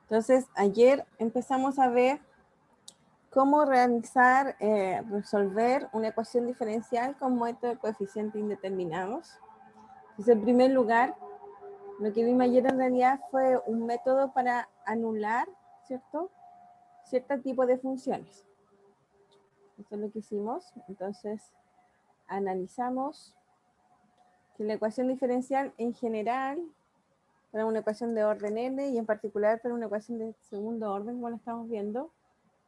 Entonces, ayer empezamos a ver cómo realizar, resolver una ecuación diferencial con método de coeficientes indeterminados. Entonces, en primer lugar, lo que vimos ayer en realidad fue un método para anular, ¿cierto?, cierto tipo de funciones. Eso es lo que hicimos. Entonces, analizamos que la ecuación diferencial en general, para una ecuación de orden n y en particular para una ecuación de segundo orden, como lo estamos viendo,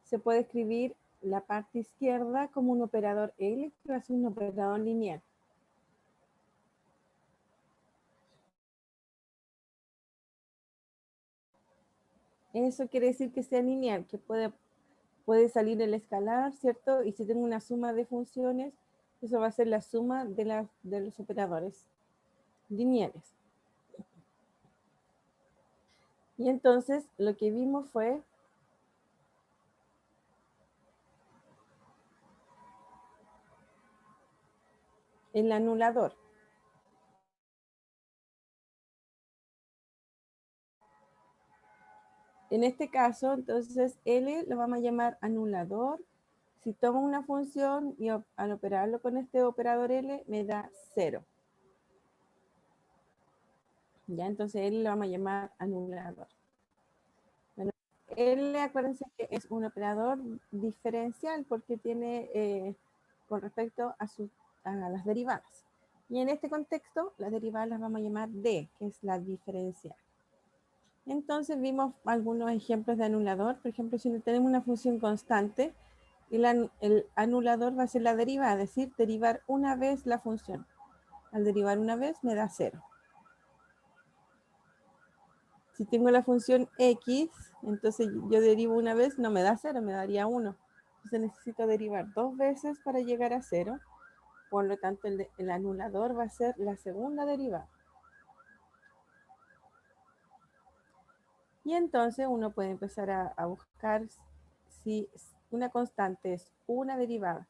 se puede escribir la parte izquierda como un operador L, que va a ser un operador lineal. Eso quiere decir que sea lineal, que puede salir el escalar, ¿cierto? Y si tengo una suma de funciones, eso va a ser la suma de los operadores lineales. Y entonces lo que vimos fue el anulador. En este caso, entonces, L lo vamos a llamar anulador. Si tomo una función y al operarlo con este operador L, me da 0. Ya, entonces L lo vamos a llamar anulador. Bueno, L, acuérdense que es un operador diferencial porque tiene con respecto a las derivadas. Y en este contexto, las derivadas las vamos a llamar D, que es la diferencial. Entonces vimos algunos ejemplos de anulador. Por ejemplo, si tenemos una función constante, el anulador va a ser la derivada, es decir, derivar una vez la función. Al derivar una vez me da 0. Si tengo la función x, entonces yo derivo una vez, no me da 0, me daría 1. Entonces necesito derivar 2 veces para llegar a 0. Por lo tanto, el anulador va a ser la segunda derivada. Y entonces uno puede empezar a buscar si una constante es una derivada,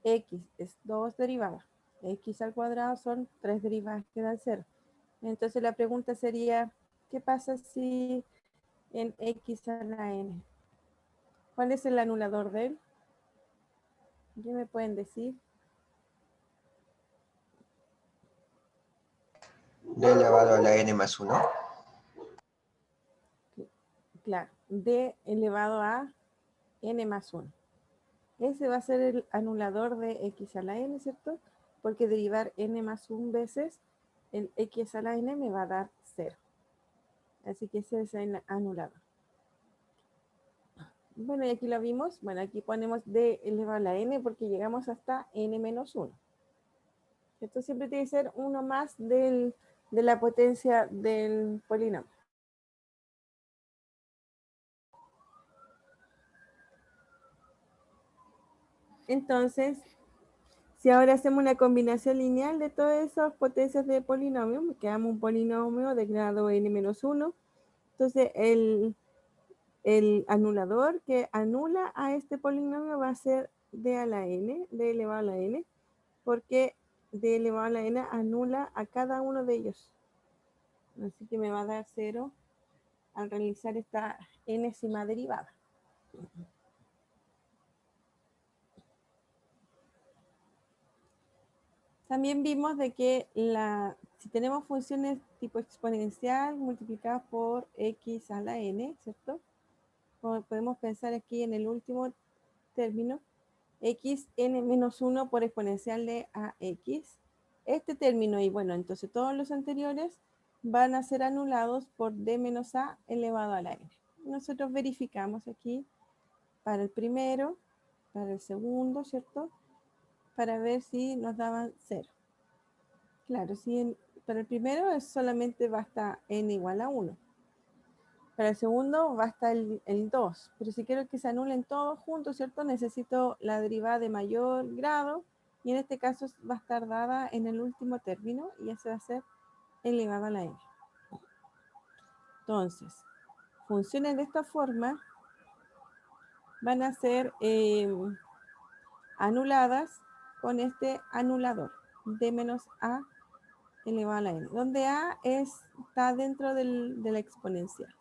x es 2 derivadas, x al cuadrado son 3 derivadas que dan 0. Entonces la pregunta sería, ¿qué pasa si en x a la n? ¿Cuál es el anulador de él? ¿Qué me pueden decir? D elevado a la n más 1. Claro, d elevado a n más 1. Ese va a ser el anulador de x a la n, ¿cierto? Porque derivar n más 1 veces el x a la n me va a dar 0. Así que ese es el anulador. Bueno, y aquí lo vimos. Bueno, aquí ponemos d elevado a la n porque llegamos hasta n menos 1. Esto siempre tiene que ser uno más de la potencia del polinomio. Entonces, si ahora hacemos una combinación lineal de todas esas potencias de polinomio, quedamos un polinomio de grado n-1. Entonces, el anulador que anula a este polinomio va a ser d a la n, d elevado a la n, porque d elevado a la n anula a cada uno de ellos. Así que me va a dar 0 al realizar esta enésima derivada. También vimos de que si tenemos funciones tipo exponencial multiplicadas por x a la n, ¿cierto? Como podemos pensar aquí en el último término, x n menos 1 por exponencial de ax. Este término y bueno, entonces todos los anteriores van a ser anulados por d menos a elevado a la n. Nosotros verificamos aquí para el primero, para el segundo, ¿cierto? Para ver si nos daban 0. Claro, si para el primero solamente basta n igual a 1. Para el segundo basta el 2. Pero si quiero que se anulen todos juntos, ¿cierto? Necesito la derivada de mayor grado. Y en este caso va a estar dada en el último término. Y ese va a ser elevado a la n. Entonces, funciones de esta forma van a ser anuladas con este anulador. D menos a elevado a la n, donde a está dentro de la exponencial.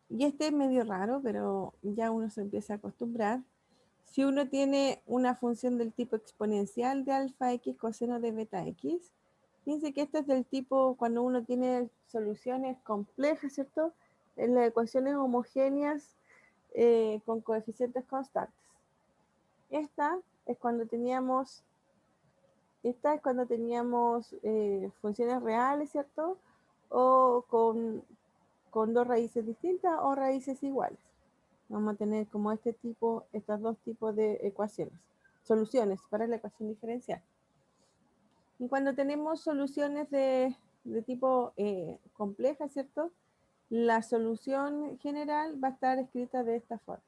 y este es medio raro, pero ya uno se empieza a acostumbrar. Si uno tiene una función del tipo exponencial de alfa x coseno de beta x, fíjense que esto es del tipo cuando uno tiene soluciones complejas, ¿cierto? En las ecuaciones homogéneas con coeficientes constantes. Esta es cuando teníamos funciones reales, ¿cierto? O con dos raíces distintas o raíces iguales. Vamos a tener como estos dos tipos de ecuaciones, soluciones para la ecuación diferencial. Y cuando tenemos soluciones de tipo compleja, ¿cierto? La solución general va a estar escrita de esta forma.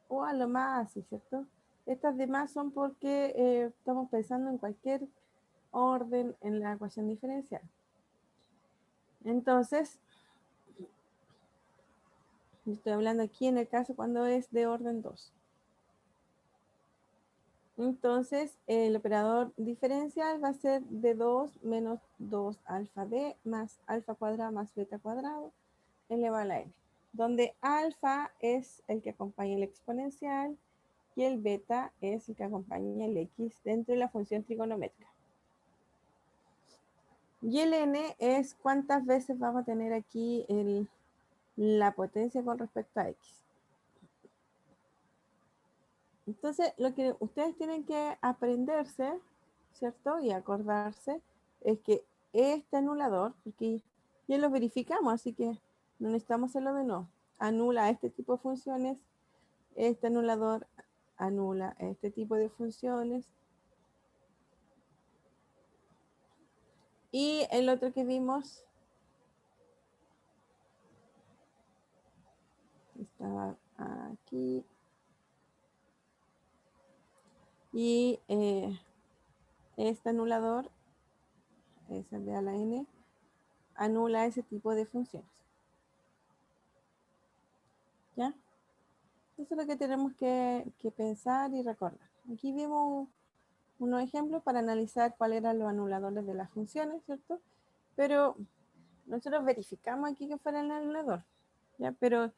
O a lo más así, ¿cierto? Estas demás son porque estamos pensando en cualquier orden en la ecuación diferencial. Entonces, estoy hablando aquí en el caso cuando es de orden 2. Entonces, el operador diferencial va a ser de 2 menos 2 alfa d más alfa cuadrado más beta cuadrado elevado a la n, donde alfa es el que acompaña el exponencial y el beta es el que acompaña el x dentro de la función trigonométrica. Y el n es cuántas veces vamos a tener aquí la potencia con respecto a x. Entonces, lo que ustedes tienen que aprenderse, ¿cierto? Y acordarse es que este anulador, porque ya lo verificamos, así que no necesitamos hacerlo de nuevo, anula este tipo de funciones, este anulador anula este tipo de funciones. Y el otro que vimos estaba aquí. Y este anulador, es el de a la n, anula ese tipo de funciones. ¿Ya? Eso es lo que tenemos que pensar y recordar. Aquí vimos unos ejemplos para analizar cuáles eran los anuladores de las funciones, ¿cierto? Pero nosotros verificamos aquí que fuera el anulador, ¿ya? Pero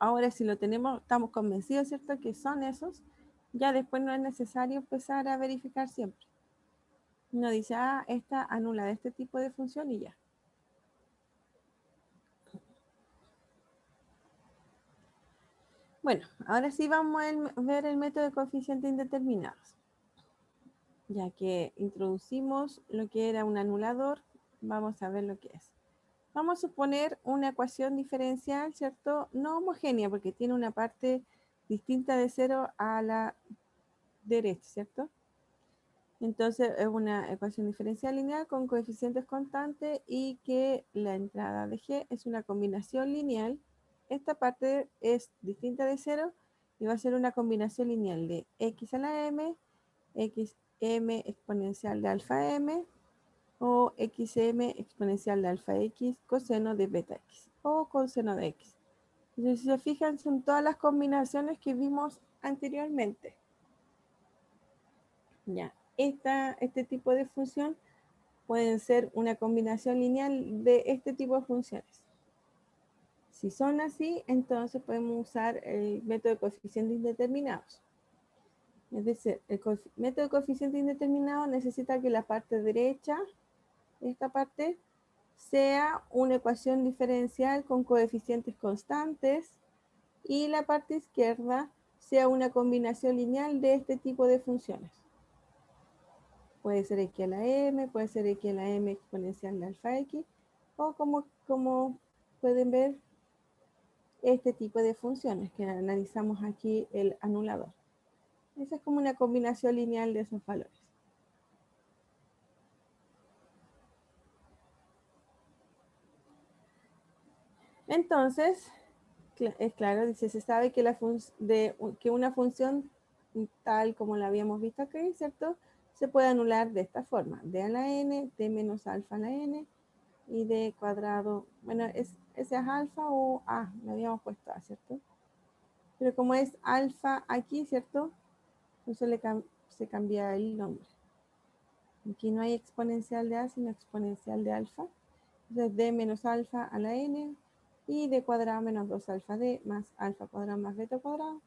ahora si lo tenemos, estamos convencidos, ¿cierto? Que son esos, ya después no es necesario empezar a verificar siempre. Uno dice, esta anula de este tipo de función y ya. Bueno, ahora sí vamos a ver el método de coeficientes indeterminados. Ya que introducimos lo que era un anulador, vamos a ver lo que es. Vamos a suponer una ecuación diferencial, ¿cierto? No homogénea, porque tiene una parte distinta de 0 a la derecha, ¿cierto? Entonces es una ecuación diferencial lineal con coeficientes constantes y que la entrada de g es una combinación lineal. Esta parte es distinta de 0 y va a ser una combinación lineal de x a la m, xm exponencial de alfa m o xm exponencial de alfa x coseno de beta x o coseno de x. Entonces, si se fijan, son todas las combinaciones que vimos anteriormente. Ya, este tipo de función pueden ser una combinación lineal de este tipo de funciones. Si son así, entonces podemos usar el método de coeficientes indeterminados. Es decir, el método de coeficiente indeterminado necesita que la parte derecha, esta parte, sea una ecuación diferencial con coeficientes constantes y la parte izquierda sea una combinación lineal de este tipo de funciones. Puede ser x a la m, puede ser x a la m exponencial de alfa x, o como pueden ver, este tipo de funciones que analizamos aquí, el anulador. Esa es como una combinación lineal de esos valores. Entonces, es claro, dice, se sabe que, que una función tal como la habíamos visto aquí, ¿cierto? Se puede anular de esta forma, d a la n, d menos alfa a la n, y d cuadrado, bueno, ese es alfa o a, lo habíamos puesto a, ¿cierto? Pero como es alfa aquí, ¿cierto? Entonces se cambia el nombre. Aquí no hay exponencial de a, sino exponencial de alfa. Entonces d menos alfa a la n y d cuadrado menos 2 alfa d más alfa cuadrado más beta cuadrado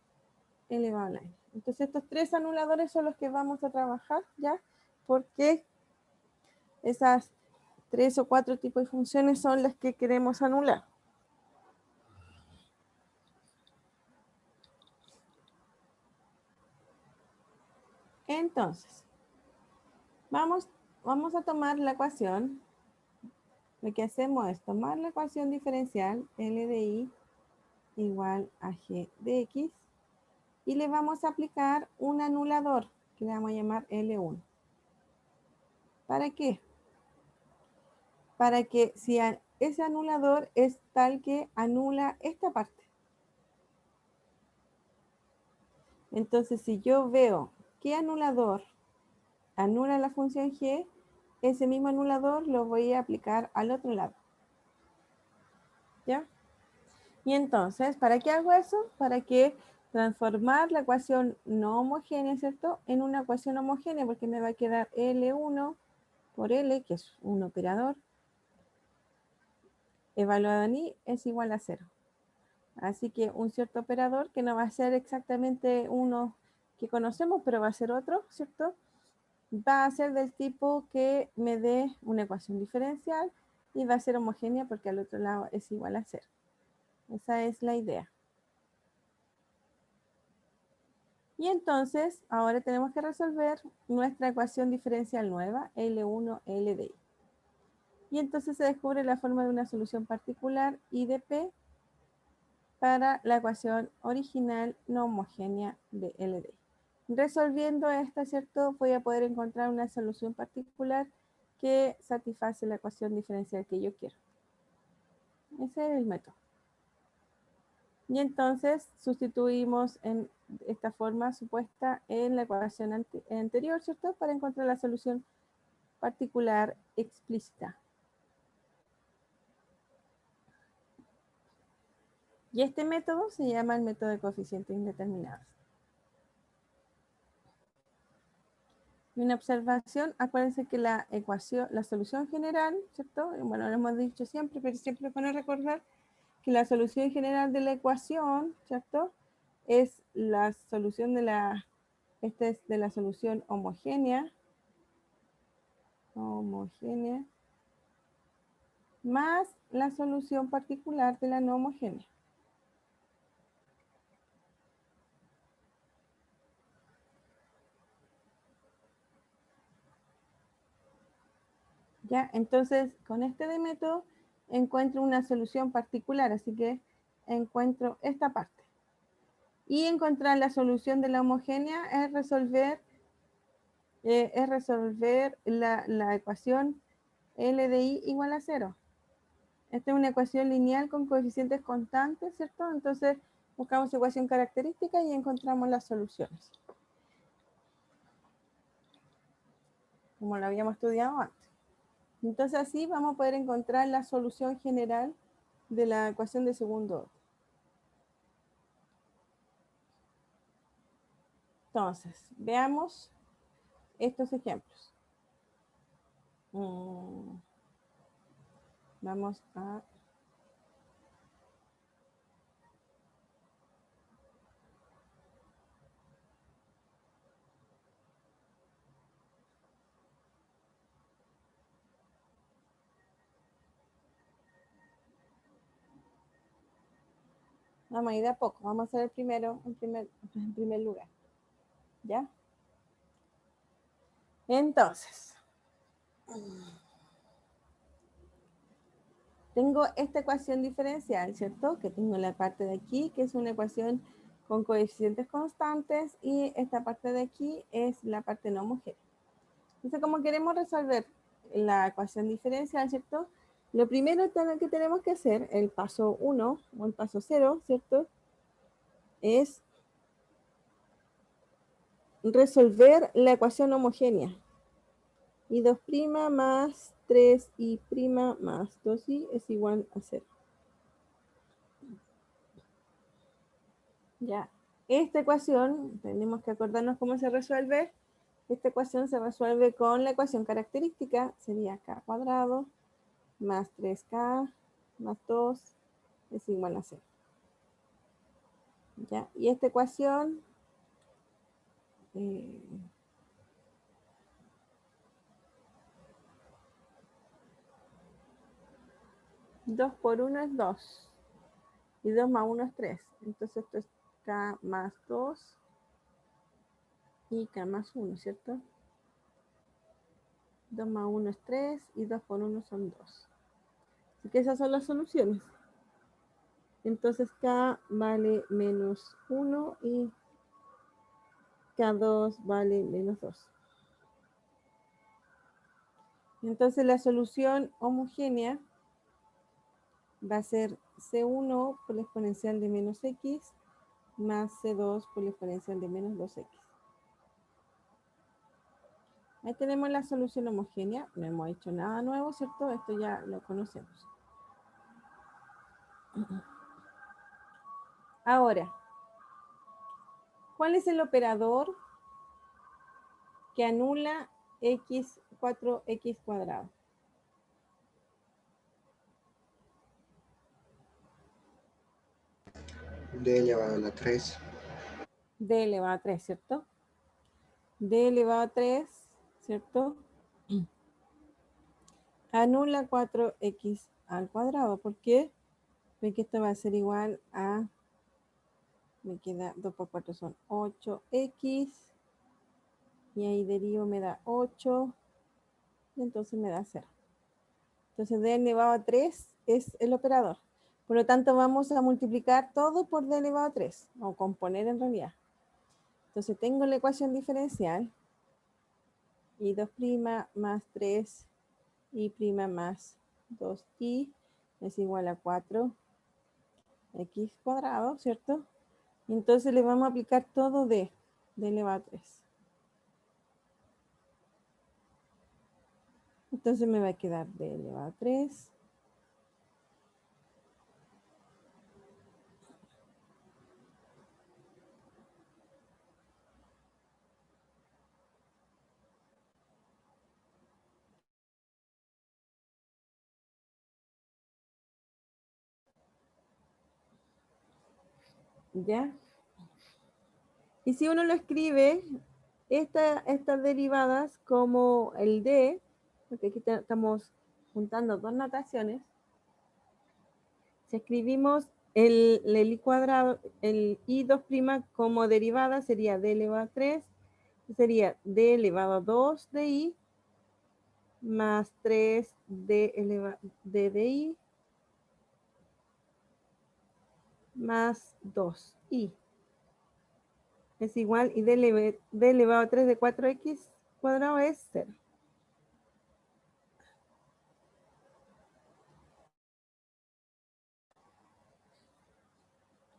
elevado a la n. Entonces estos tres anuladores son los que vamos a trabajar ya, porque esas 3 o 4 tipos de funciones son las que queremos anular. Entonces, vamos a tomar la ecuación. Lo que hacemos es tomar la ecuación diferencial L de I igual a G de X y le vamos a aplicar un anulador que le vamos a llamar L1. ¿Para qué? Para que si ese anulador es tal que anula esta parte. Entonces, si yo veo qué anulador anula la función G, ese mismo anulador lo voy a aplicar al otro lado. ¿Ya? Y entonces, ¿para qué hago eso? Para que transformar la ecuación no homogénea, ¿cierto?, en una ecuación homogénea, porque me va a quedar L1 por L, que es un operador, evaluado en I, es igual a 0. Así que un cierto operador, que no va a ser exactamente uno que conocemos, pero va a ser otro, ¿cierto?, va a ser del tipo que me dé una ecuación diferencial y va a ser homogénea porque al otro lado es igual a 0. Esa es la idea. Y entonces, ahora tenemos que resolver nuestra ecuación diferencial nueva, L1, L de I. Y entonces se descubre la forma de una solución particular I de P para la ecuación original no homogénea de L de I. Resolviendo esta, ¿cierto?, voy a poder encontrar una solución particular que satisface la ecuación diferencial que yo quiero. Ese es el método. Y entonces sustituimos en esta forma supuesta en la ecuación anterior, ¿cierto?, para encontrar la solución particular explícita. Y este método se llama el método de coeficientes indeterminados. Y una observación, acuérdense que la ecuación, la solución general, ¿cierto? Bueno, lo hemos dicho siempre, pero siempre es bueno recordar que la solución general de la ecuación, ¿cierto?, es la solución de la, esta es de la solución homogénea, más la solución particular de la no homogénea. ¿Ya? Entonces, con este de método encuentro una solución particular, así que encuentro esta parte. Y encontrar la solución de la homogénea es resolver la ecuación L de I igual a 0. Esta es una ecuación lineal con coeficientes constantes, ¿cierto? Entonces buscamos ecuación característica y encontramos las soluciones, como lo habíamos estudiado antes. Entonces así vamos a poder encontrar la solución general de la ecuación de segundo orden. Entonces, veamos estos ejemplos. Vamos a... Vamos a ir de a poco. Vamos a hacer el primero en primer lugar. ¿Ya? Entonces, tengo esta ecuación diferencial, ¿cierto? Que tengo la parte de aquí, que es una ecuación con coeficientes constantes, y esta parte de aquí es la parte no homogénea. Entonces, como queremos resolver la ecuación diferencial, ¿cierto? Lo primero que tenemos que hacer, el paso 1 o el paso 0, ¿cierto?, es resolver la ecuación homogénea. I2' más 3i' más 2i es igual a 0. Ya, esta ecuación, tenemos que acordarnos cómo se resuelve. Esta ecuación se resuelve con la ecuación característica, sería k cuadrado más 3k más 2 es igual a 0. ¿Ya? Y esta ecuación 2 por 1 es 2 y 2 más 1 es 3. Entonces esto es k más 2 y k más 1, ¿cierto? 2 más 1 es 3 y 2 por 1 son 2. Así que esas son las soluciones. Entonces k vale menos 1 y k2 vale menos 2. Entonces la solución homogénea va a ser C1 por la exponencial de menos x más C2 por la exponencial de menos 2x. Ahí tenemos la solución homogénea. No hemos hecho nada nuevo, ¿cierto? Esto ya lo conocemos. Ahora, ¿cuál es el operador que anula x 4x cuadrado? D elevado a la 3. D elevado a 3, ¿cierto? D elevado a 3, ¿cierto? Anula 4x al cuadrado. ¿Por qué? Porque esto va a ser igual a, me queda 2 por 4 son 8x, y ahí derivo me da 8, y entonces me da 0. Entonces d elevado a 3 es el operador. Por lo tanto, vamos a multiplicar todo por d elevado a 3, o componer en realidad. Entonces tengo la ecuación diferencial, y2' más 3 y' más 2i es igual a 4x cuadrado, ¿cierto? Entonces le vamos a aplicar todo d elevado a 3. Entonces me va a quedar d elevado a 3. ¿Ya? Y si uno lo escribe, estas derivadas como el d, porque aquí estamos juntando dos notaciones, si escribimos el i cuadrado, el i2' como derivada sería d elevado a 3, sería d elevado a 2 de i más 3 d elevado de i más 2i. Es igual, y d elevado a 3 de 4x cuadrado es 0.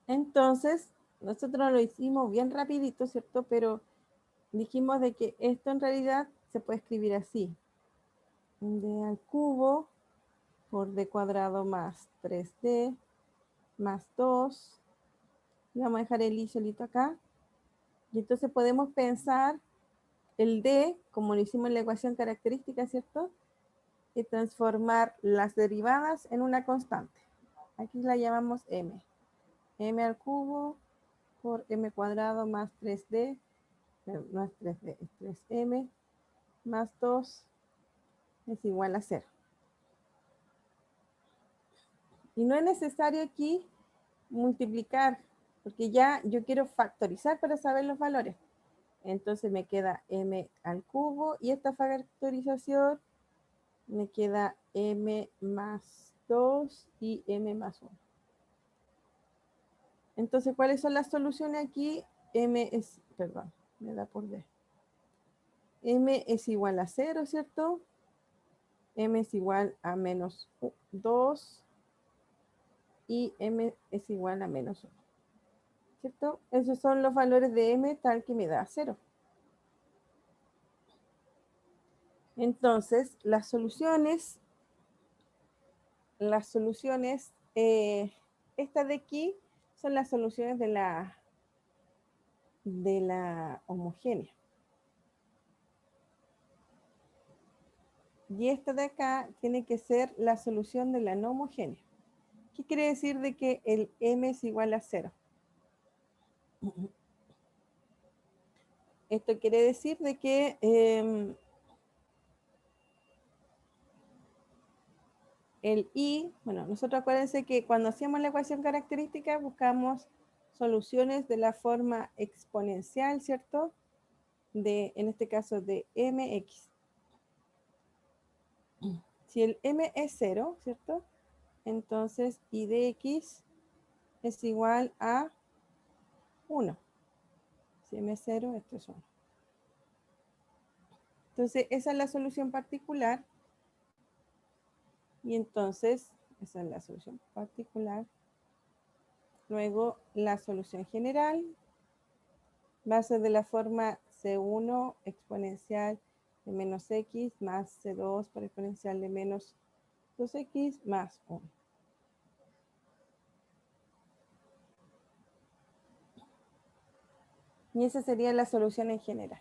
Entonces, nosotros lo hicimos bien rapidito, ¿cierto? Pero dijimos de que esto en realidad se puede escribir así. D al cubo por d cuadrado más 3d más 2. Y vamos a dejar el i solito acá. Y entonces podemos pensar el d, como lo hicimos en la ecuación característica, ¿cierto? Y transformar las derivadas en una constante. Aquí la llamamos m. M al cubo por m cuadrado más 3d, no es 3d, es 3m, más 2 es igual a 0. Y no es necesario aquí multiplicar, porque ya yo quiero factorizar para saber los valores. Entonces me queda m al cubo, y esta factorización me queda m más 2 y m más 1. Entonces, ¿cuáles son las soluciones aquí? M es, perdón, me da por D. M es igual a 0, ¿cierto? M es igual a menos 2 y M es igual a menos 1, ¿cierto? Esos son los valores de M tal que me da 0. Entonces, las soluciones, estas de aquí son las soluciones de la homogénea. Y esta de acá tiene que ser la solución de la no homogénea. ¿Qué quiere decir de que el m es igual a 0? Esto quiere decir de que el i, bueno, nosotros acuérdense que cuando hacíamos la ecuación característica buscamos soluciones de la forma exponencial, ¿cierto? En este caso de mx. Si el m es 0, ¿cierto? Entonces i de x es igual a 1. Si m es 0, esto es 1. Entonces, esa es la solución particular. Y entonces, esa es la solución particular. Luego, la solución general va a ser de la forma C1 exponencial de menos x más C2 por exponencial de menos 2x más 1. Y esa sería la solución en general.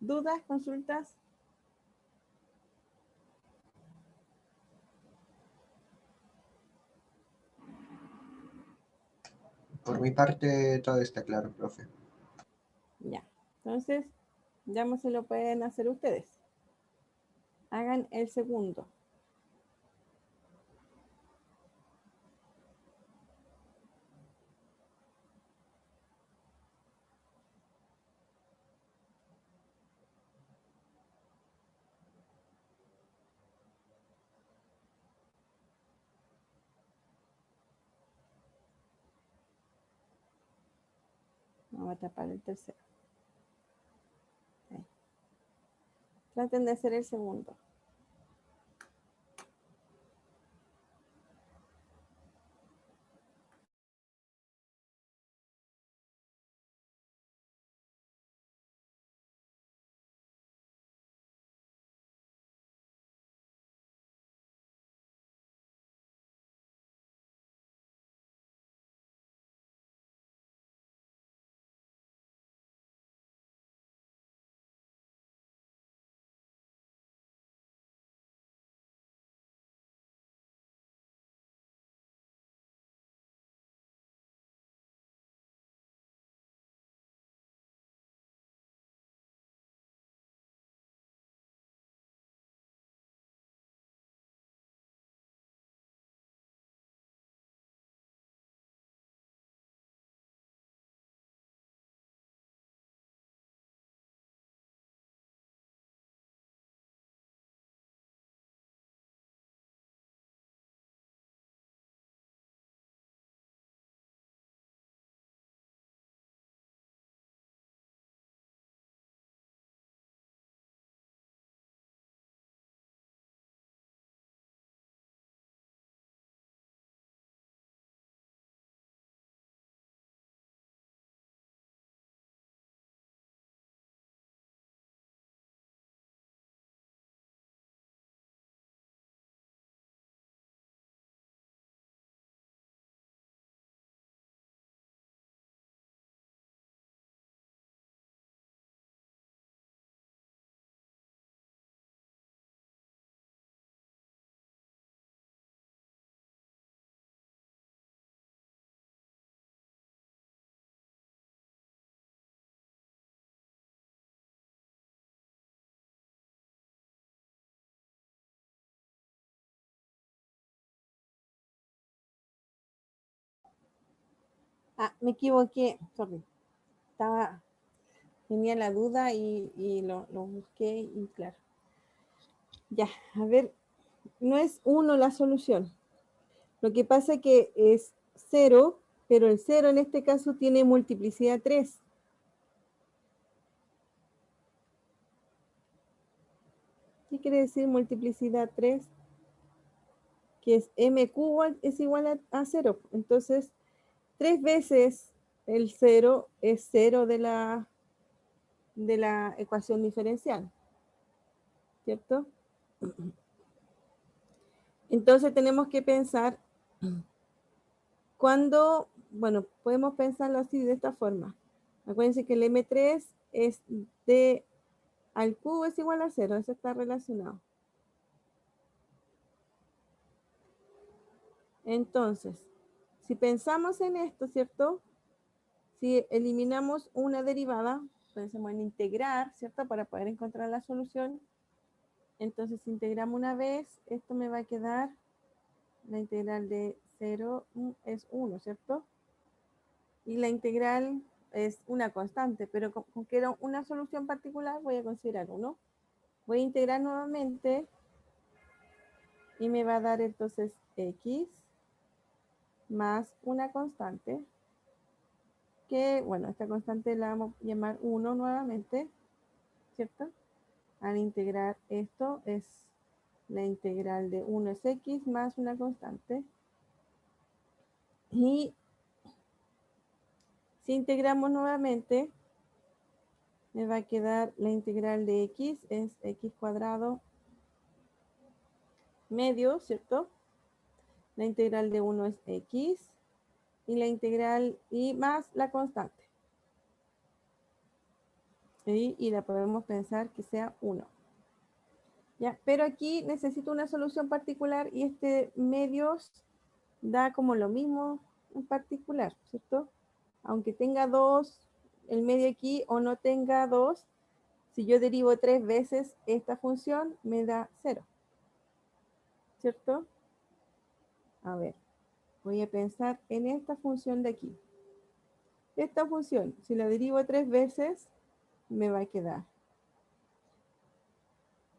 ¿Dudas, consultas? Por mi parte, todo está claro, profe. Ya. Entonces, ya no se lo pueden hacer ustedes. Hagan el segundo. Vamos a tapar el tercero. Ahí. Traten de hacer el segundo. Ah, me equivoqué, sorry. Tenía la duda y lo busqué y claro. Ya, a ver, no es 1 la solución. Lo que pasa es que es 0, pero el 0 en este caso tiene multiplicidad 3. ¿Qué quiere decir multiplicidad 3? Que es m cubo es igual a 0. Entonces, 3 veces el 0 es 0 de la ecuación diferencial, ¿cierto? Entonces tenemos que pensar cuando, bueno, podemos pensarlo así de esta forma. Acuérdense que el M3 es d al cubo es igual a 0, eso está relacionado. Entonces, si pensamos en esto, ¿cierto? Si eliminamos una derivada, pensemos en integrar, ¿cierto? Para poder encontrar la solución. Entonces, si integramos una vez, esto me va a quedar, la integral de 0 es 1, ¿cierto? Y la integral es una constante, pero con que era una solución particular, voy a considerar 1. Voy a integrar nuevamente y me va a dar entonces x más una constante, que, bueno, esta constante la vamos a llamar 1 nuevamente, ¿cierto? Al integrar esto es la integral de 1 es x más una constante. Y si integramos nuevamente, me va a quedar la integral de x, es x cuadrado medio, ¿cierto? La integral de 1 es x y la integral y más la constante. ¿Sí? Y la podemos pensar que sea 1. ¿Ya? Pero aquí necesito una solución particular y este medios da como lo mismo en particular, ¿cierto? Aunque tenga 2, el medio aquí, o no tenga 2, si yo derivo 3 veces esta función, me da 0, ¿cierto? A ver, voy a pensar en esta función de aquí. Esta función, si la derivo 3 veces, me va a quedar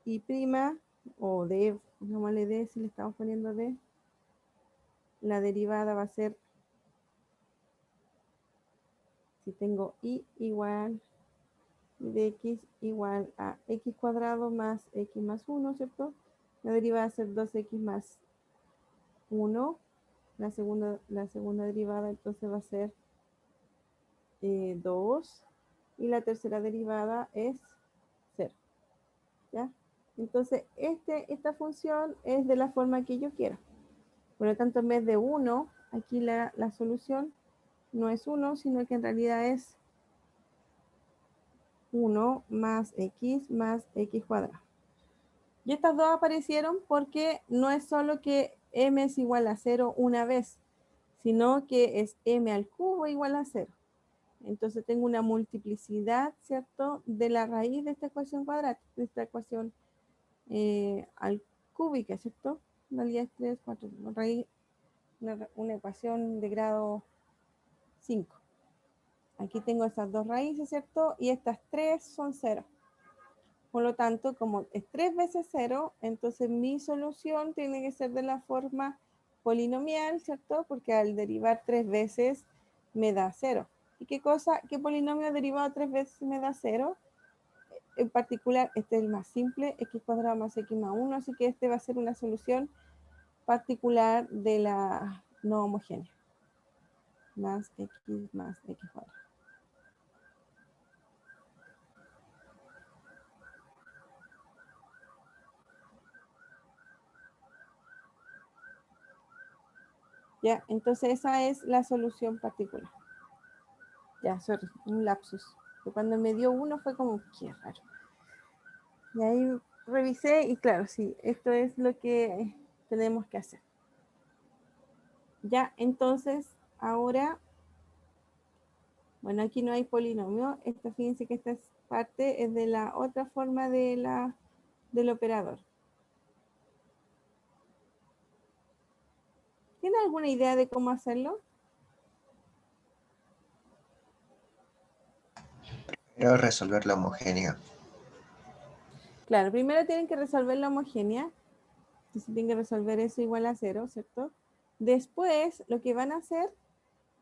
y prima, o d, llamémosle d si le estamos poniendo d, la derivada va a ser, si tengo y igual de x igual a x cuadrado más x más 1, ¿cierto? La derivada va a ser 2x más 1. La segunda derivada entonces va a ser 2. Y la tercera derivada es 0. ¿Ya? Entonces, esta función es de la forma que yo quiero. Por lo tanto, en vez de 1, aquí la solución no es 1, sino que en realidad es 1 más x cuadrado. Y estas dos aparecieron porque no es solo que m es igual a 0 una vez, sino que es m al cubo igual a 0. Entonces tengo una multiplicidad, ¿cierto?, de la raíz de esta ecuación cuadrática, de esta ecuación al cúbica, ¿cierto? En realidad es 3, 4, raíz, una ecuación de grado 5. Aquí tengo estas dos raíces, ¿cierto? Y estas tres son 0. Por lo tanto, como es 3 veces 0, entonces mi solución tiene que ser de la forma polinomial, ¿cierto? Porque al derivar 3 veces me da 0. ¿Y qué polinomio derivado 3 veces me da 0? En particular, este es el más simple, x cuadrado más x más 1, así que este va a ser una solución particular de la no homogénea. Más x cuadrado. Ya, entonces esa es la solución particular. Ya, sorry, un lapsus. Que cuando me dio 1 fue como, qué raro. Y ahí revisé y claro, sí, esto es lo que tenemos que hacer. Ya, entonces, ahora, bueno, aquí no hay polinomio. Fíjense que esta parte es de la otra forma del operador. ¿Tiene alguna idea de cómo hacerlo? Quiero resolver la homogénea. Claro, primero tienen que resolver la homogénea. Entonces tienen que resolver eso igual a 0, ¿cierto? Después, lo que van a hacer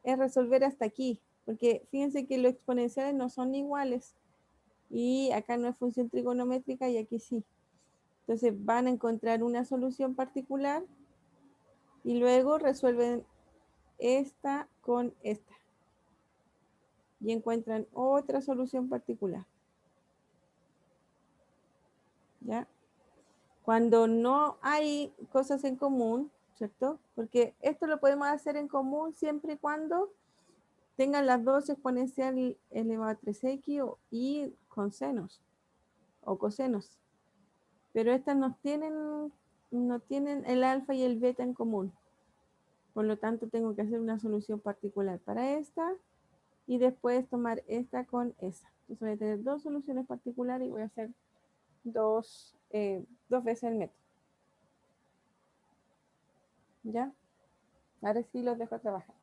es resolver hasta aquí, porque fíjense que los exponenciales no son iguales y acá no es función trigonométrica y aquí sí. Entonces van a encontrar una solución particular y luego resuelven esta con esta y encuentran otra solución particular. ¿Ya? Cuando no hay cosas en común, ¿cierto? Porque esto lo podemos hacer en común siempre y cuando tengan las dos exponencial elevado a 3x y con senos o cosenos. Pero estas no tienen el alfa y el beta en común. Por lo tanto, tengo que hacer una solución particular para esta y después tomar esta con esa. Entonces voy a tener dos soluciones particulares y voy a hacer dos veces el método. ¿Ya? Ahora sí los dejo trabajar.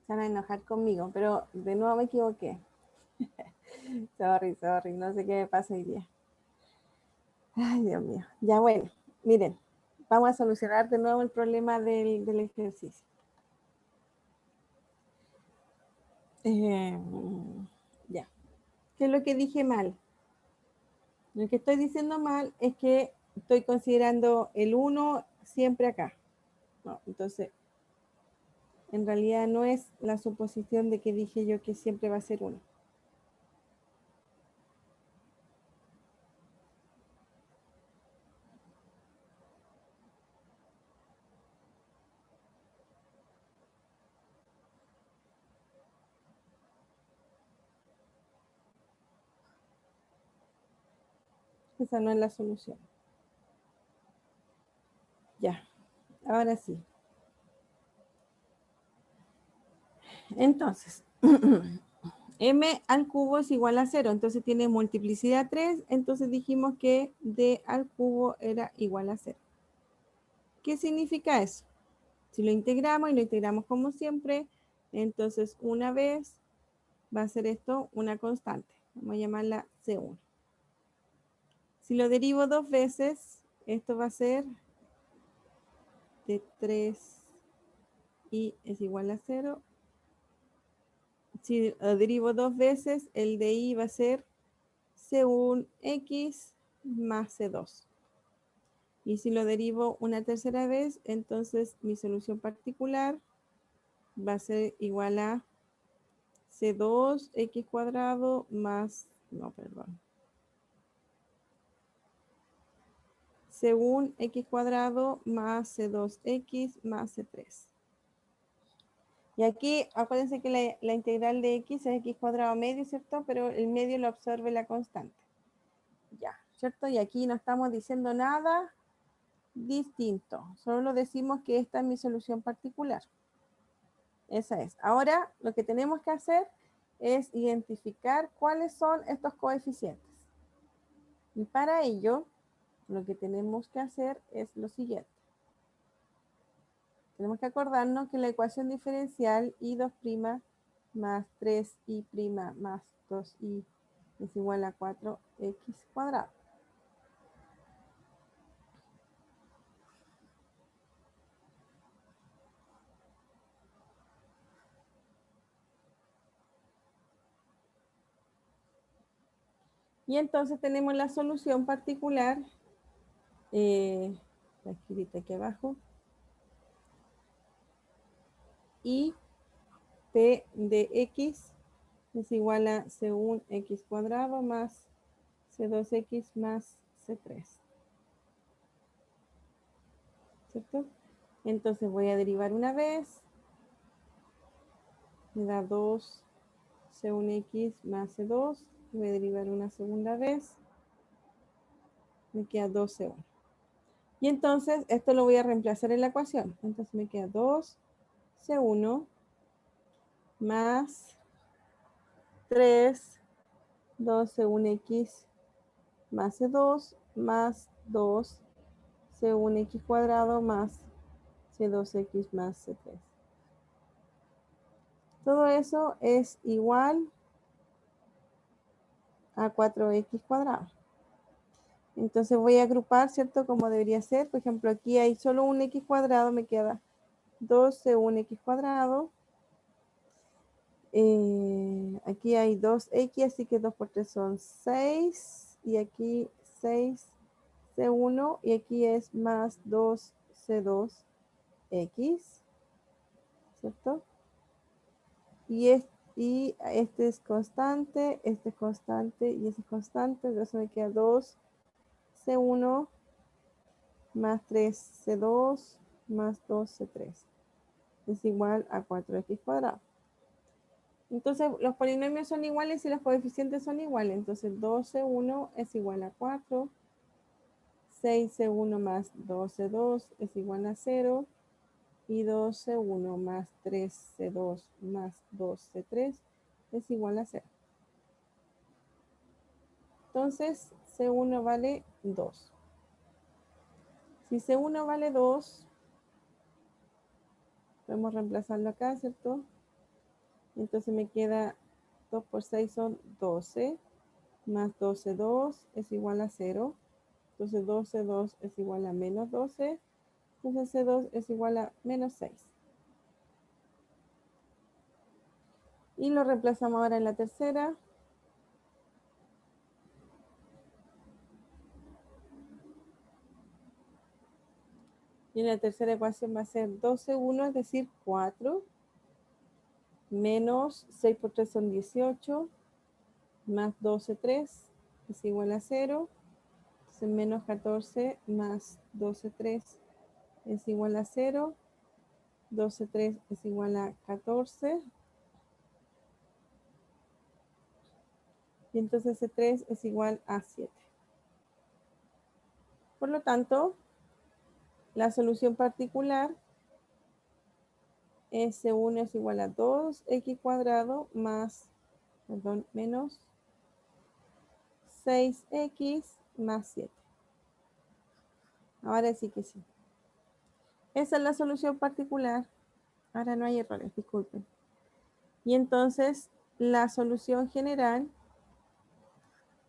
Se van a enojar conmigo, pero de nuevo me equivoqué. sorry, no sé qué me pasa hoy día. Ay, Dios mío. Ya bueno, miren, vamos a solucionar de nuevo el problema del ejercicio. Ya. ¿Qué es lo que dije mal? Lo que estoy diciendo mal es que estoy considerando el 1 siempre acá. No, entonces, en realidad no es la suposición de que dije yo que siempre va a ser 1. Esa no es la solución. Ya, ahora sí. Entonces, m al cubo es igual a 0, entonces tiene multiplicidad 3, entonces dijimos que d al cubo era igual a 0. ¿Qué significa eso? Si lo integramos y lo integramos como siempre, entonces una vez va a ser esto una constante. Vamos a llamarla C1. Si lo derivo dos veces, esto va a ser de 3 y es igual a 0. Si lo derivo dos veces, el de i va a ser C1x más C2. Y si lo derivo una tercera vez, entonces mi solución particular va a ser igual a C2x cuadrado más, no, perdón. Según x cuadrado más C2x más C3. Y aquí, acuérdense que la integral de x es x cuadrado medio, ¿cierto? Pero el medio lo absorbe la constante. Ya, ¿cierto? Y aquí no estamos diciendo nada distinto. Solo decimos que esta es mi solución particular. Esa es. Ahora, lo que tenemos que hacer es identificar cuáles son estos coeficientes. Y para ello, lo que tenemos que hacer es lo siguiente. Tenemos que acordarnos que la ecuación diferencial y2' más 3y' más 2y es igual a 4x cuadrado. Y entonces tenemos la solución particular, la escrita aquí abajo, y p de x es igual a c1 x cuadrado más c2x más c3. ¿Cierto? Entonces voy a derivar una vez, me da 2 c1x más c2, voy a derivar una segunda vez, me queda 2c1. Y entonces esto lo voy a reemplazar en la ecuación. Entonces me queda 2c1 más 3, 2c1x más c2 más 2 c1x cuadrado más c2x más c3. Todo eso es igual a 4x cuadrado. Entonces voy a agrupar, ¿cierto? Como debería ser. Por ejemplo, aquí hay solo un x cuadrado, me queda 2c1x cuadrado. Aquí hay 2x, así que 2 por 3 son 6. Y aquí 6c1 y aquí es más 2c2x, ¿cierto? Y este es constante, este es constante y este es constante. Entonces me queda 2c1 más 3c2 más 2c3 es igual a 4x cuadrado. Entonces los polinomios son iguales y los coeficientes son iguales. Entonces 2c1 es igual a 4, 6c1 más 2c2 es igual a 0 y 2c1 más 3c2 más 2c3 es igual a 0. Entonces c1 vale 2. Si c1 vale 2, podemos reemplazarlo acá, ¿cierto? Entonces me queda 2 por 6 son 12, más 12,2 es igual a 0. Entonces 12,2 es igual a menos 12. Entonces C2 es igual a menos 6. Y lo reemplazamos ahora en la tercera. Y en la tercera ecuación va a ser 12,1, es decir, 4, menos 6 por 3 son 18, más 12,3 es igual a 0. Entonces menos 14 más 12,3 es igual a 0. 12,3 es igual a 14. Y entonces C3 es igual a 7. Por lo tanto, la solución particular es C1 es igual a 2x cuadrado más, menos 6x más 7. Ahora sí que sí. Esa es la solución particular. Ahora no hay errores, disculpen. Y entonces la solución general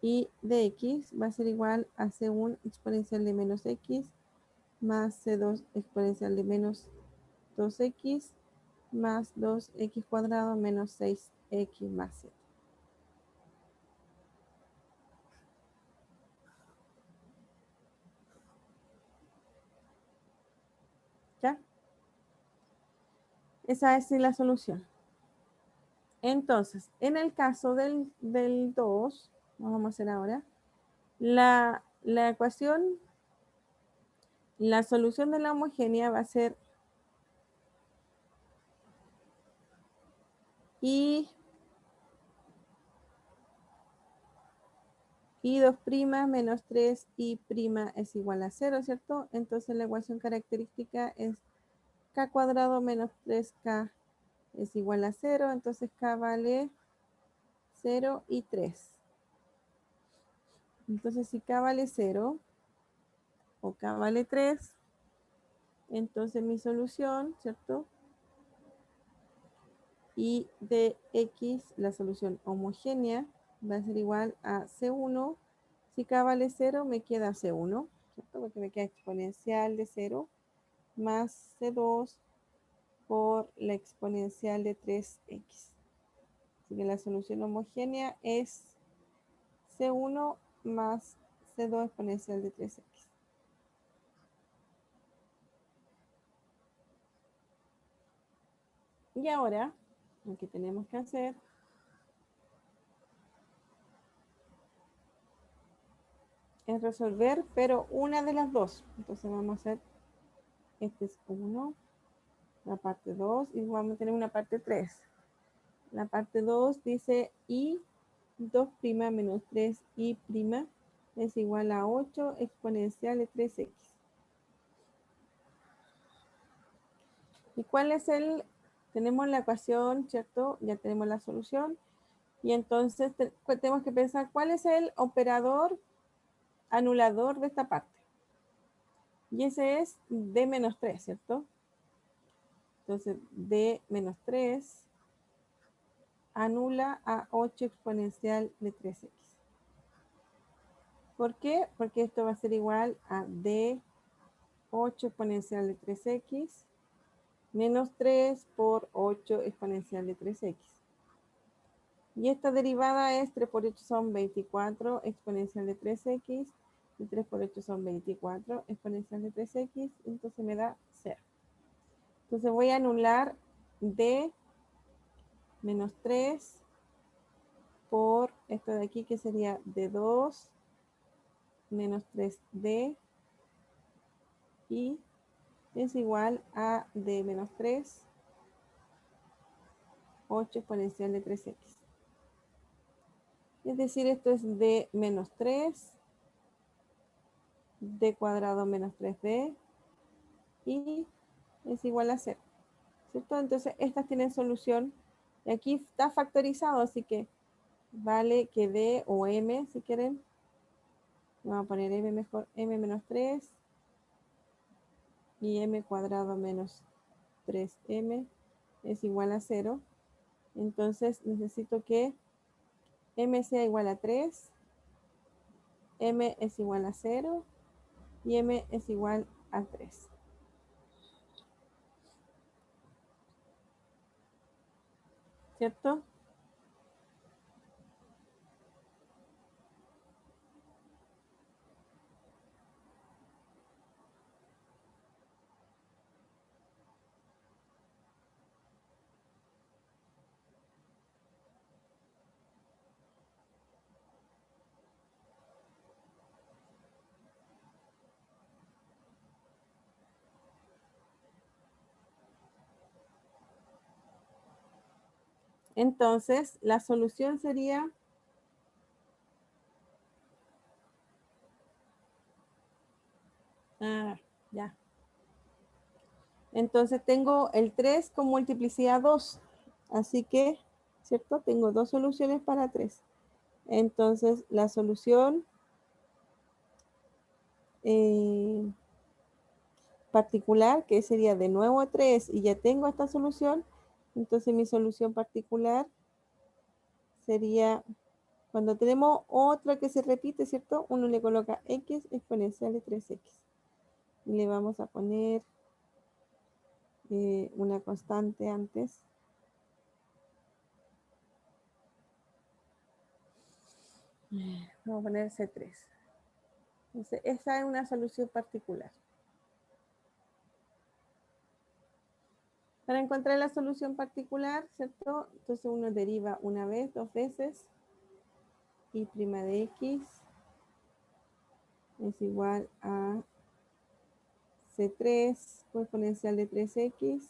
y de x va a ser igual a C1 exponencial de menos x más C2 exponencial de menos 2x más 2x cuadrado menos 6x más 7. ¿Ya? Esa es la solución. Entonces, en el caso del 2, vamos a hacer ahora, la ecuación, la solución de la homogénea va a ser y2' menos 3y' es igual a 0, ¿cierto? Entonces la ecuación característica es k cuadrado menos 3k es igual a 0, entonces k vale 0 y 3. Entonces, si k vale 0 o k vale 3, entonces mi solución, ¿cierto? Y de x, la solución homogénea, va a ser igual a C1. Si k vale 0, me queda C1, ¿cierto? Porque me queda exponencial de 0 más C2 por la exponencial de 3x. Así que la solución homogénea es C1 más C2 exponencial de 3x. Y ahora, lo que tenemos que hacer es resolver, pero una de las dos. Entonces vamos a hacer, este es 1, la parte 2, y vamos a tener una parte 3. La parte 2 dice y 2' menos 3i' es igual a 8 exponencial de 3x. ¿Y cuál es el? Tenemos la ecuación, ¿cierto? Ya tenemos la solución. Y entonces tenemos que pensar cuál es el operador anulador de esta parte. Y ese es d menos 3, ¿cierto? Entonces, d menos 3 anula a 8 exponencial de 3x. ¿Por qué? Porque esto va a ser igual a d 8 exponencial de 3x menos 3 por 8 exponencial de 3x. Y esta derivada es 3 por 8 son 24 exponencial de 3x. Y 3 por 8 son 24 exponencial de 3x. Entonces me da 0. Entonces voy a anular d menos 3 por esto de aquí, que sería d2 menos 3d. Y es igual a d menos 3, 8 exponencial de 3x. Es decir, esto es d menos 3, d cuadrado menos 3d, y es igual a 0, ¿cierto? Entonces, estas tienen solución. Y aquí está factorizado, así que vale que d o m, si quieren. Vamos a poner m mejor, m menos 3 y m cuadrado menos 3m es igual a 0. Entonces, necesito que m sea igual a 3, m es igual a 0 y m es igual a 3. ¿Cierto? Entonces, la solución sería ya. Entonces tengo el 3 con multiplicidad 2. Así que, ¿cierto? Tengo dos soluciones para 3. Entonces, la solución particular, que sería de nuevo 3, y ya tengo esta solución, entonces mi solución particular sería, cuando tenemos otra que se repite, ¿cierto? Uno le coloca x exponencial de 3x. Y le vamos a poner una constante antes. Vamos a poner C3. Entonces, esa es una solución particular. Para encontrar la solución particular, ¿cierto? Entonces uno deriva una vez, dos veces, y' de x es igual a C3 por exponencial de 3x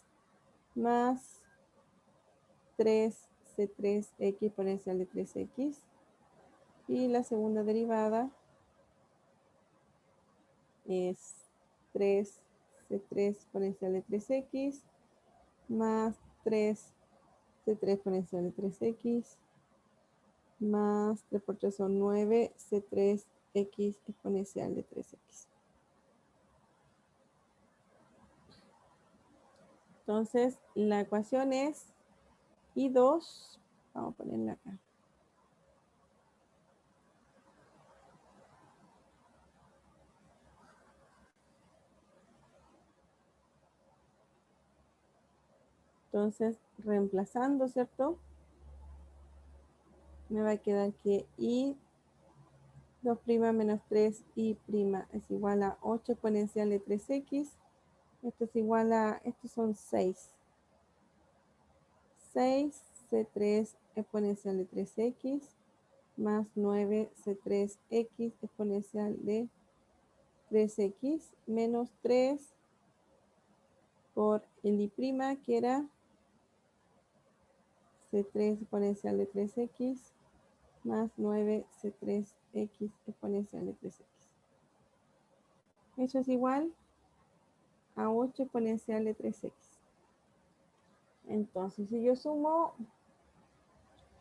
más 3C3x exponencial de 3x. Y la segunda derivada es 3C3 exponencial de 3x más 3C3 exponencial de 3x más 3 por 3 son 9, C3X exponencial de 3X. Entonces, la ecuación es I2, vamos a ponerla acá. Entonces, reemplazando, ¿cierto? Me va a quedar que I 2' menos 3i' es igual a 8 exponencial de 3x. Esto es igual a, estos son 6. 6c3 exponencial de 3x más 9c3x exponencial de 3x menos 3 por el i' que era c3 exponencial de 3x más 9c3x exponencial de 3x. Eso es igual a 8 exponencial de 3x. Entonces, si yo sumo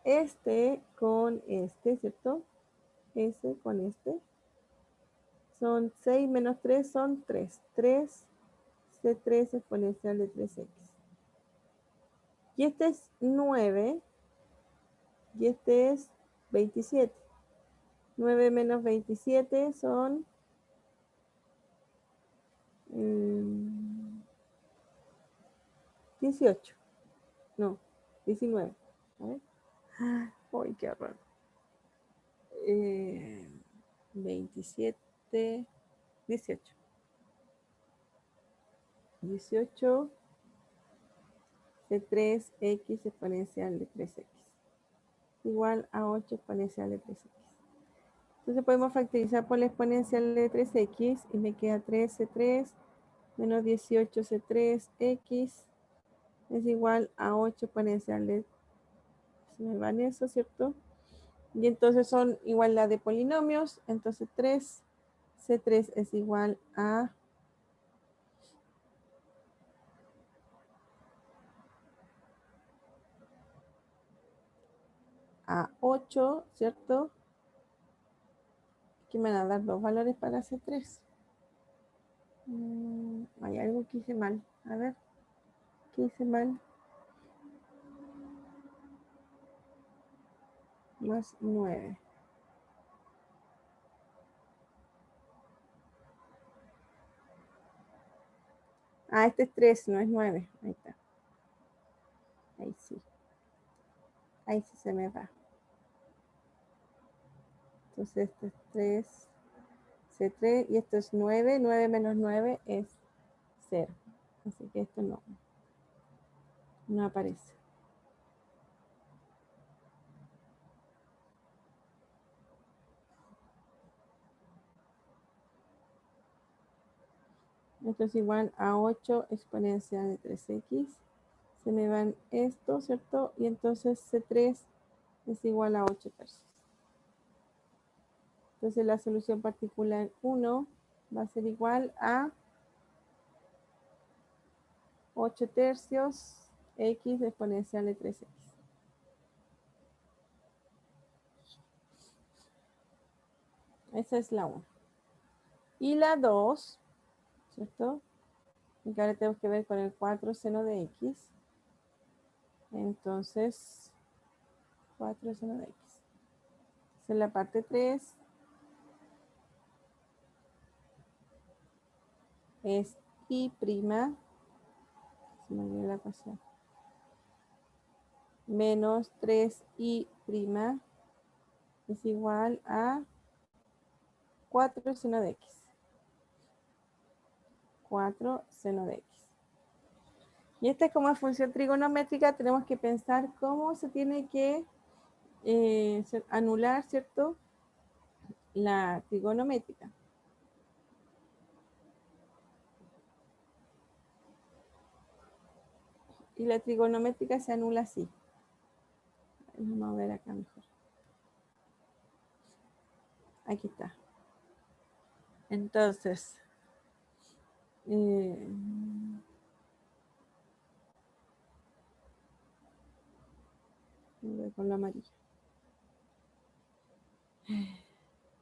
este con este, ¿cierto? Este con este. Son 6 menos 3 son 3. 3c3 exponencial de 3x. Y este es 9 y este es 27. 9 menos 27 son 18. No, 19. A ver. Uy, qué horror. 27, 18. 18 C3X exponencial de 3X. Igual a 8 exponencial de 3X. Entonces podemos factorizar por la exponencial de 3X y me queda 3C3 menos 18C3X es igual a 8 exponencial de... Se me van eso, ¿cierto? Y entonces son igualdad de polinomios. Entonces 3C3 es igual a 8, ¿cierto? Que me van a dar dos valores para C3. Hay algo que hice mal. A ver, ¿qué hice mal? Más 9. Ah, este es 3, no es 9. Ahí está. Ahí sí. Ahí sí se me va. Entonces este es 3, C3 y esto es 9. 9 menos 9 es 0. Así que esto no aparece. Esto es igual a 8 exponencial de 3x. Se me van esto, ¿cierto? Y entonces C3 es igual a 8 tercios. Entonces la solución particular 1 va a ser igual a 8 tercios x exponencial de 3x. Esa es la 1. Y la 2, ¿cierto? Y ahora tenemos que ver con el 4 seno de x. Entonces, 4 seno de x. Esa es la parte 3. Es i'. Se me olvidó la ecuación. Menos 3i' es igual a 4 seno de x. 4 seno de x. Y esta es como función trigonométrica, tenemos que pensar cómo se tiene que anular, ¿cierto? La trigonométrica. Y la trigonométrica se anula así. Vamos a ver acá mejor. Aquí está. Entonces, voy con la amarilla.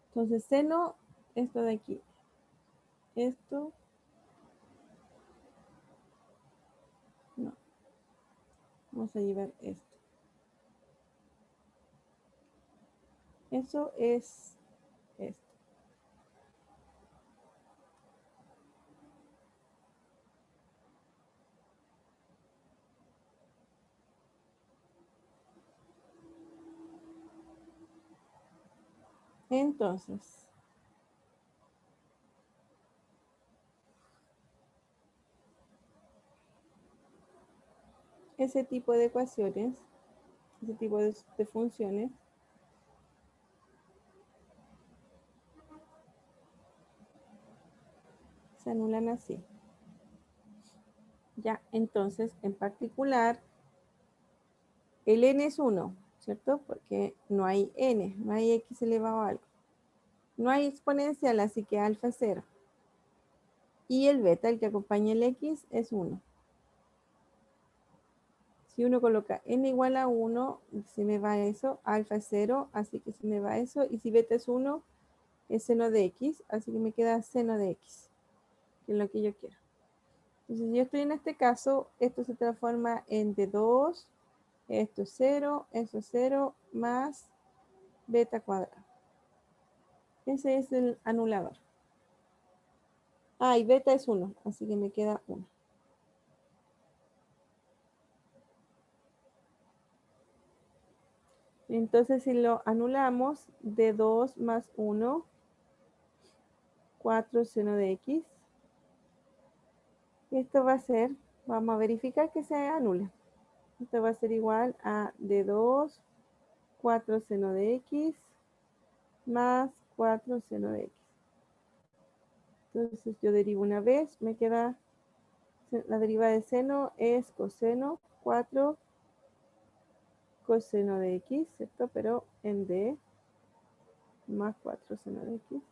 Entonces, seno, esto de aquí. Esto, no. Vamos a llevar esto. Eso es esto. Entonces, ese tipo de ecuaciones, ese tipo de funciones, se anulan así. Ya, entonces, en particular, el n es 1, ¿cierto? Porque no hay n, no hay x elevado a algo. No hay exponencial, así que alfa es 0. Y el beta, el que acompaña el x, es 1. Si uno coloca n igual a 1, se me va eso, alfa es 0, así que se me va eso. Y si beta es 1, es seno de x, así que me queda seno de x, que es lo que yo quiero. Entonces, si yo estoy en este caso, esto se transforma en d2, esto es 0, eso es 0, más beta cuadrado. Ese es el anulador. Ah, y beta es 1, así que me queda 1. Entonces, si lo anulamos, d2 más 1, 4 seno de x. Esto va a ser, vamos a verificar que se anule. Esto va a ser igual a d2, 4 seno de x, más 4 seno de x. Entonces yo derivo una vez, me queda, la derivada de seno es coseno, 4 coseno de x, ¿cierto? Pero en d, más 4 seno de x.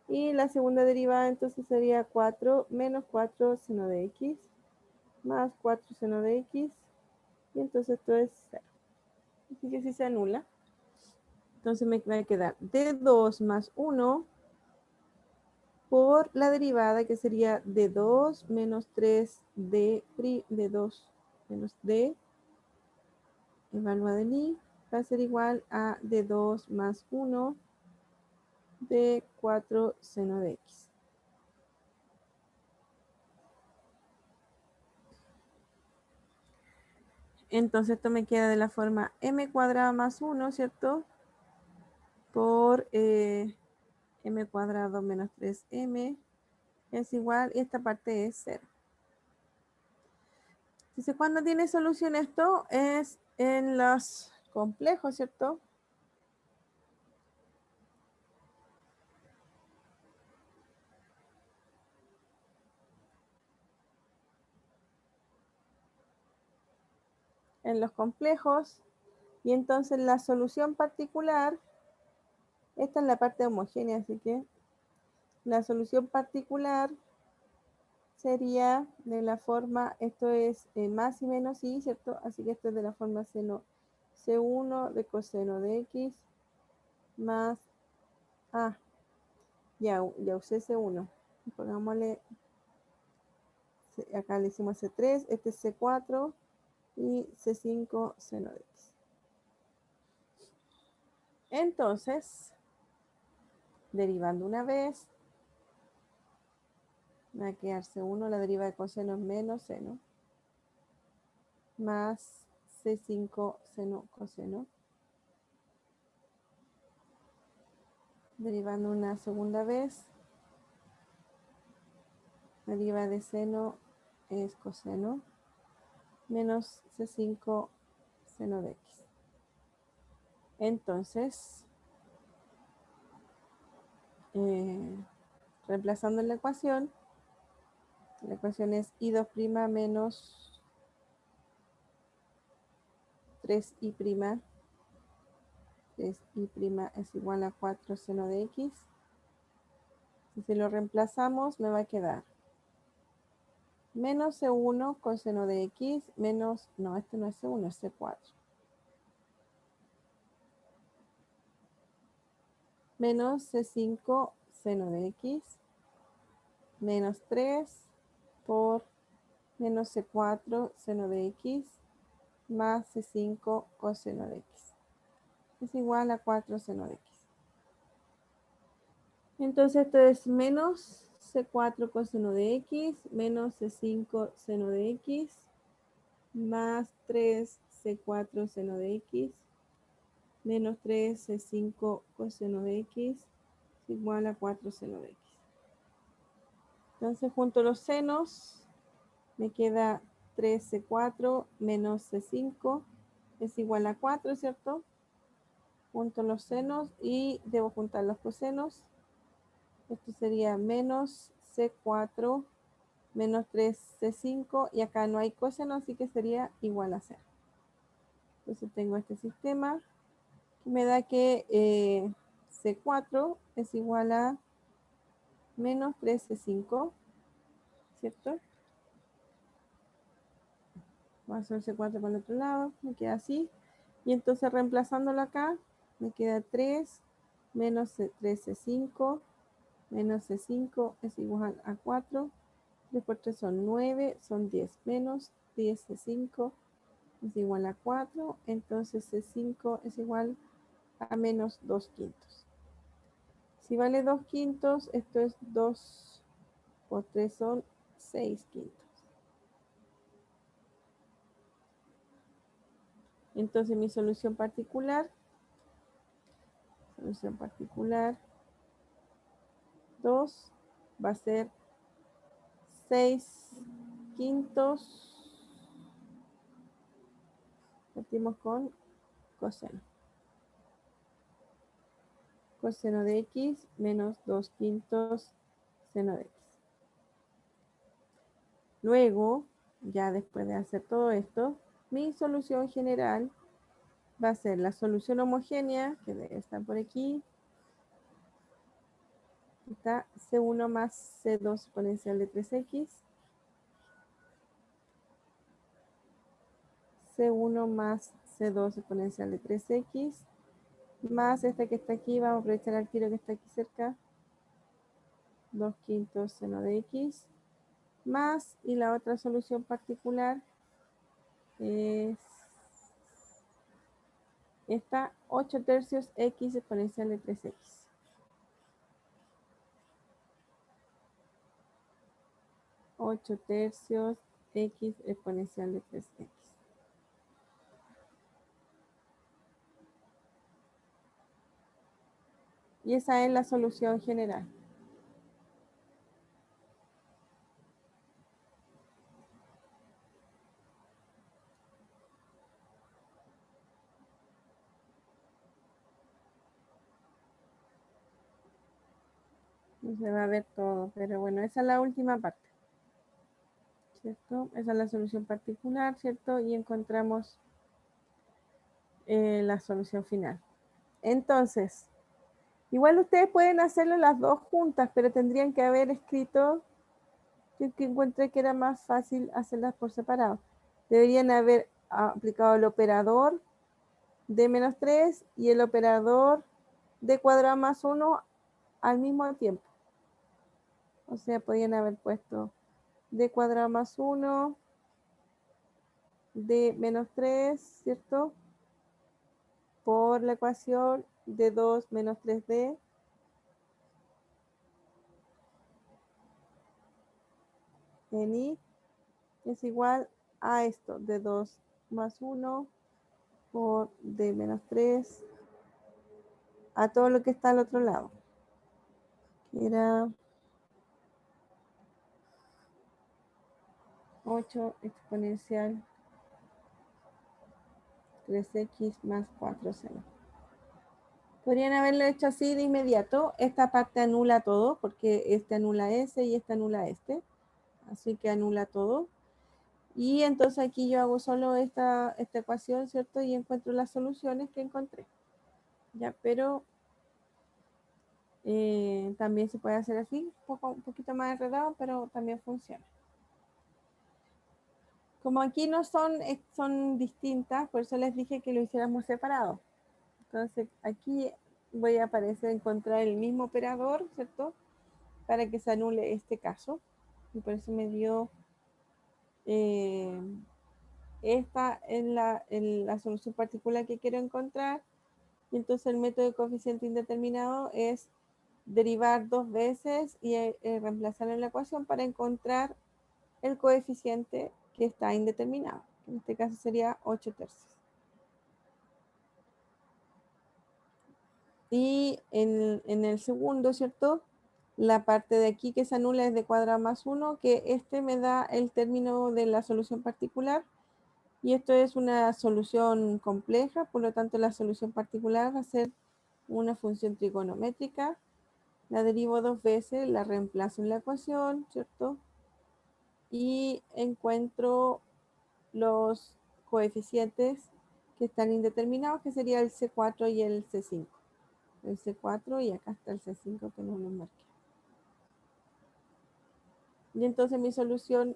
Y la segunda derivada entonces sería 4 menos 4 seno de x, más 4 seno de x, y entonces esto es 0. Así que si se anula, entonces me va a quedar d2 más 1 por la derivada que sería d2 menos 3d d2 menos d evaluada en i va a ser igual a d2 más 1 de 4 seno de x. Entonces esto me queda de la forma m cuadrado más 1, ¿cierto? Por m cuadrado menos 3m es igual, y esta parte es 0. Entonces, cuando tiene solución esto es en los complejos, ¿cierto? En los complejos, y entonces la solución particular, esta es la parte homogénea, así que la solución particular sería de la forma, esto es más y menos y, ¿cierto? Así que esto es de la forma seno C1 de coseno de X más, ya usé C1. Pongámosle, acá le hicimos C3, este es C4 y C5 seno de X. Entonces, derivando una vez, me va a quedar C1, la deriva de coseno es menos seno, más C5 seno coseno. Derivando una segunda vez, la deriva de seno es coseno, menos C5 seno de X. Entonces, reemplazando en la ecuación es I2' menos 3i', 3i' es igual a 4 seno de X. Si lo reemplazamos, me va a quedar menos C1 coseno de X, menos, no, este no es C1, es C4. menos C5 seno de X menos 3 por menos C4 seno de X más C5 coseno de X. Es igual a 4 seno de X. Entonces esto es menos C4 coseno de X menos C5 seno de X más 3 C4 seno de X menos 3 C5 coseno de X es igual a 4 seno de X. Entonces junto los senos me queda 3C4 menos C5 es igual a 4, ¿cierto? Junto los senos y debo juntar los cosenos. Esto sería menos C4 menos 3C5 y acá no hay coseno, así que sería igual a 0. Entonces tengo este sistema que me da que C4 es igual a menos 3C5, ¿cierto? Voy a hacer C4 por el otro lado, me queda así. Y entonces reemplazándolo acá, me queda 3 menos 3C5 menos C5 es igual a 4. 3 por 3 son 9, son 10 menos 10C5 es igual a 4. Entonces C5 es igual a menos 2 quintos. Si vale 2 quintos, esto es 2 por 3 son 6 quintos. Entonces mi solución particular 2 va a ser 6 quintos. Partimos con coseno. Coseno de X menos 2 quintos seno de X. Luego, ya después de hacer todo esto, mi solución general va a ser la solución homogénea, que debe estar por aquí. Está C1 más C2 exponencial de 3X. C1 más C2 exponencial de 3X. Más este que está aquí, vamos a aprovechar al tiro que está aquí cerca. 2 quintos seno de X. Más, y la otra solución particular es esta 8 tercios X exponencial de 3X. 8 tercios X exponencial de 3X. Y esa es la solución general. No se va a ver todo, pero bueno, esa es la última parte, ¿cierto? Esa es la solución particular, ¿cierto? Y encontramos la solución final. Entonces, igual ustedes pueden hacerlo las dos juntas, pero tendrían que haber escrito, yo que encontré que era más fácil hacerlas por separado. Deberían haber aplicado el operador de menos 3 y el operador de cuadrado más 1 al mismo tiempo. O sea, podían haber puesto d cuadrado más 1, d menos 3, ¿cierto? Por la ecuación de 2 menos 3d en i es igual a esto, de 2 más 1 por d menos 3 a todo lo que está al otro lado, que era 8 exponencial 3x más 4c. Podrían haberlo hecho así de inmediato. Esta parte anula todo, porque este anula este y este anula este. Así que anula todo. Y entonces aquí yo hago solo esta ecuación, ¿cierto? Y encuentro las soluciones que encontré. Ya, pero también se puede hacer así, un poquito más enredado, pero también funciona. Como aquí no son distintas, por eso les dije que lo hiciéramos separado. Entonces aquí voy a aparecer encontrar el mismo operador, ¿cierto? Para que se anule este caso. Y por eso me dio esta en la solución particular que quiero encontrar. Y entonces el método de coeficiente indeterminado es derivar dos veces y reemplazarlo en la ecuación para encontrar el coeficiente que está indeterminado. En este caso sería 8/3. Y en el segundo, ¿cierto? La parte de aquí que se anula es de cuadrado más 1, que este me da el término de la solución particular. Y esto es una solución compleja, por lo tanto la solución particular va a ser una función trigonométrica. La derivo dos veces, la reemplazo en la ecuación, ¿cierto? Y encuentro los coeficientes que están indeterminados, que sería el C4 y el C5. El C4 y acá está el C5 que no lo marqué. Y entonces mi solución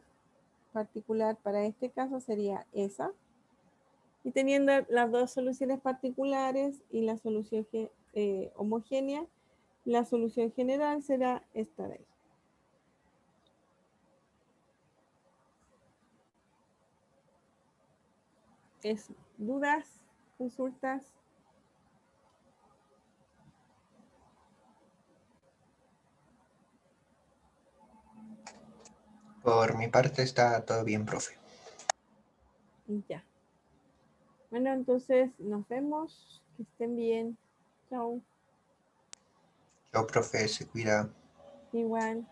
particular para este caso sería esa. Y teniendo las dos soluciones particulares y la solución homogénea, la solución general será esta de ahí. Eso. ¿Dudas? ¿Consultas? Por mi parte está todo bien, profe. Y ya. Bueno, entonces nos vemos. Que estén bien. Chao. Yo, profe, se cuida. Igual.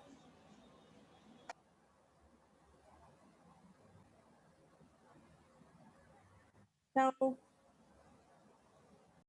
Chao.